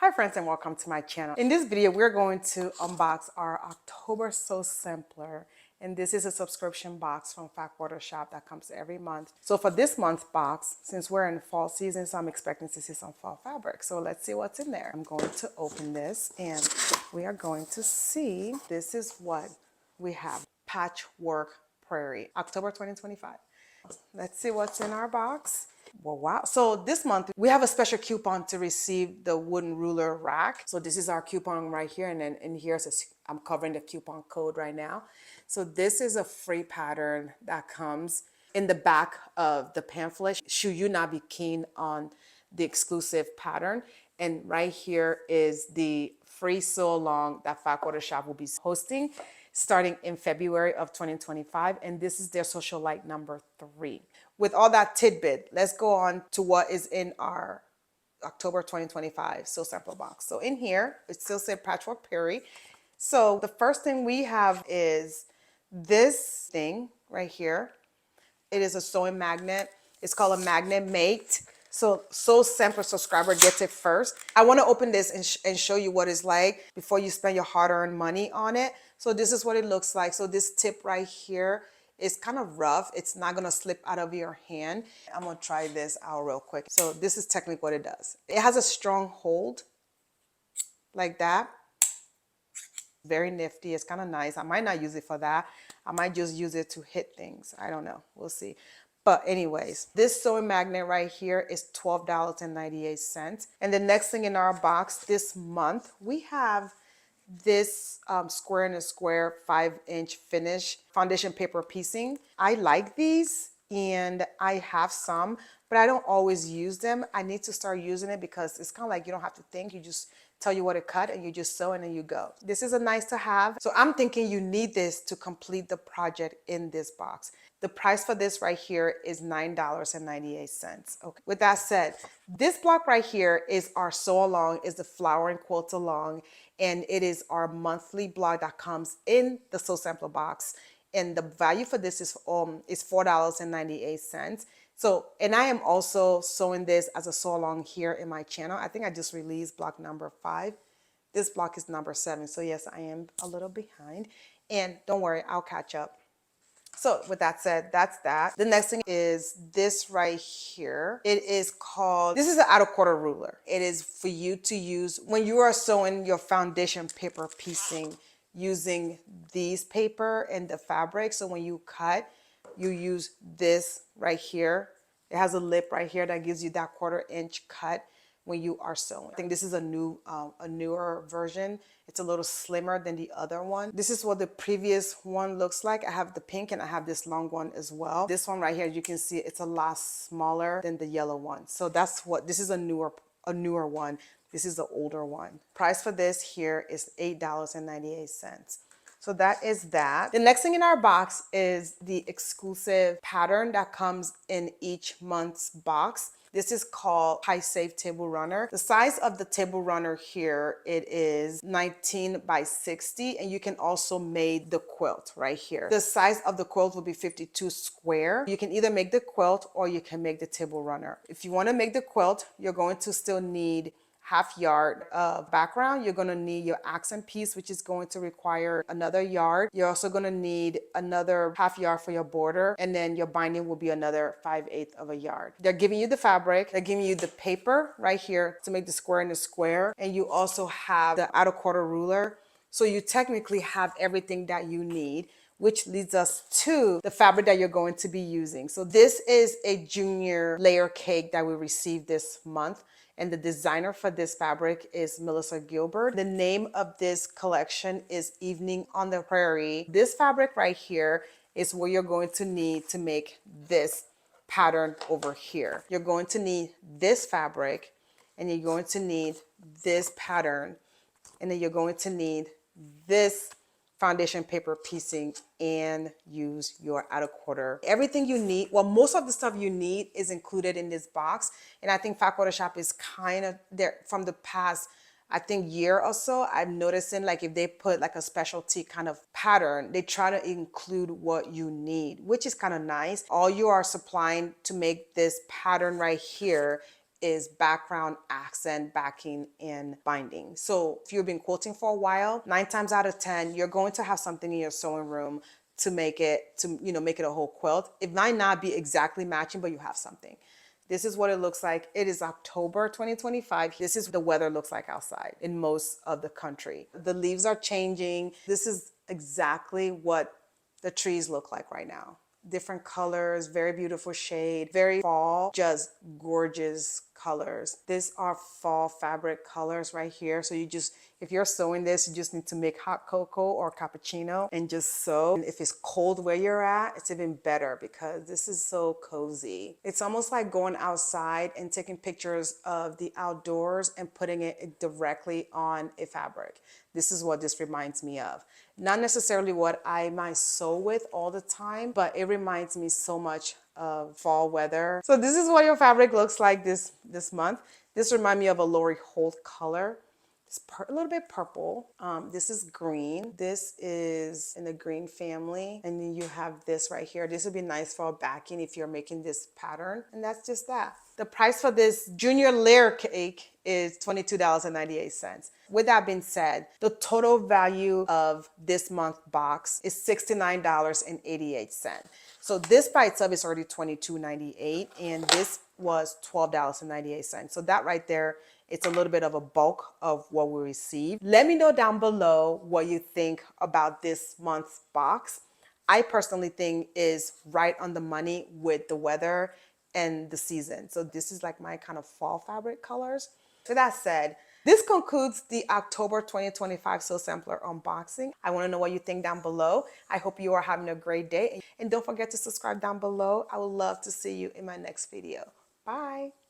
Hi friends and welcome to my channel. In this video, we're going to unbox our October Sew Sampler. And this is a subscription box from Fat Quarter Shop that comes every month. So for this month's box, since we're in fall season, so I'm expecting to see some fall fabric. So let's see what's in there. I'm going to open this and we are going to see, this is what we have. Patchwork Prairie, October 2025. Let's see what's in our box. Well, wow. So this month we have a special coupon to receive the wooden ruler rack. So this is our coupon right here. And then in here, I'm covering the coupon code right now. So this is a free pattern that comes in the back of the pamphlet. Should you not be keen on the exclusive pattern? And right here is the free sew along that Fat Quarter Shop will be hosting starting in February of 2025. And this is their social light number 3. With all that tidbit, let's go on to what is in our October 2025 sew sample box. So in here, it still says Patchwork Prairie. So the first thing we have is this thing right here. It is a sewing magnet. It's called a magnet mate. So Sew Sampler subscriber gets it first. I want to open this and show you what it's like before you spend your hard-earned money on it. So this is what it looks like. So this tip right here is kind of rough. It's not going to slip out of your hand. I'm going to try this out real quick. So this is technically what it does. It has a strong hold like that. Very nifty. It's kind of nice. I might not use it for that. I might just use it to hit things. I don't know. We'll see. But anyways, this sewing magnet right here is $12.98. And the next thing in our box this month, we have this square and a square 5-inch finish foundation paper piecing. I like these and I have some, but I don't always use them. I need to start using it because it's kind of like you don't have to think. You just tell you what to cut and you just sew and then you go. This is a nice to have. So I'm thinking you need this to complete the project in this box. The price for this right here is $9.98. Okay. With that said, this block right here is our sew along, is the flower and quilt along, and it is our monthly block that comes in the sew sampler box. And the value for this is $4.98. So, and I am also sewing this as a sew along here in my channel. I think I just released block number 5. This block is number 7. So yes, I am a little behind. And don't worry, I'll catch up. So with that said, that's that. The next thing is this right here. It is called, this is an outer quarter ruler. It is for you to use when you are sewing your foundation paper piecing using these paper and the fabric. So when you cut, you use this right here. It has a lip right here that gives you that 1/4 inch cut when you are sewing. I think this is a newer version. It's a little slimmer than the other one. This is what the previous one looks like. I have the pink and I have this long one as well. This one right here, you can see it's a lot smaller than the yellow one. So that's what, this is a newer one. This is the older one. Price for this here is $8.98. So that is that. The next thing in our box is the exclusive pattern that comes in each month's box. This is called High Safe Table Runner. The size of the table runner here, it is 19 by 60, and you can also make the quilt right here. The size of the quilt will be 52 square. You can either make the quilt or you can make the table runner. If you want to make the quilt, you're going to still need ½ yard of background. You're going to need your accent piece, which is going to require another yard. You're also going to need another ½ yard for your border, and then your binding will be another 5/8 of a yard. They're giving you the fabric, they're giving you the paper right here to make the square in the square, and you also have the outer quarter ruler. So you technically have everything that you need, which leads us to the fabric that you're going to be using. So this is a junior layer cake that we received this month. And the designer for this fabric is Melissa Gilbert. The name of this collection is Evening on the Prairie. This fabric right here is what you're going to need to make this pattern over here. You're going to need this fabric, and you're going to need this pattern, and then you're going to need this foundation paper piecing, and use your outer quarter. Everything you need, well, most of the stuff you need is included in this box. And I think Fat Quarter Shop is kind of there from the past, I think, year or so. I'm noticing like if they put like a specialty kind of pattern, they try to include what you need, which is kind of nice. All you are supplying to make this pattern right here is background, accent, backing, and binding. So if you've been quilting for a while, 9 times out of 10, you're going to have something in your sewing room to make it, make it a whole quilt. It might not be exactly matching, but you have something. This is what it looks like. It is October 2025. This is what the weather looks like outside in most of the country. The leaves are changing. This is exactly what the trees look like right now. Different colors, very beautiful shade, very fall, just gorgeous colors. These are fall fabric colors right here. So if you're sewing this, you just need to make hot cocoa or cappuccino and just sew. And if it's cold where you're at, it's even better because this is so cozy. It's almost like going outside and taking pictures of the outdoors and putting it directly on a fabric. This is what this reminds me of. Not necessarily what I might sew with all the time, but it reminds me so much of fall weather. So this is what your fabric looks like this month. This reminds me of a Lori Holt color. It's a little bit purple. This is green. This is in the green family. And then you have this right here. This would be nice for a backing if you're making this pattern. And that's just that. The price for this junior layer cake is $22.98. With that being said, the total value of this month's box is $69.88. So this by itself is already $22.98, and this was $12.98. So that right there, it's a little bit of a bulk of what we received. Let me know down below what you think about this month's box. I personally think is right on the money with the weather and the season. So this is like my kind of fall fabric colors. With that said, this concludes the October 2025 Sew Sampler unboxing. I want to know what you think down below. I hope you are having a great day. And don't forget to subscribe down below. I would love to see you in my next video. Bye.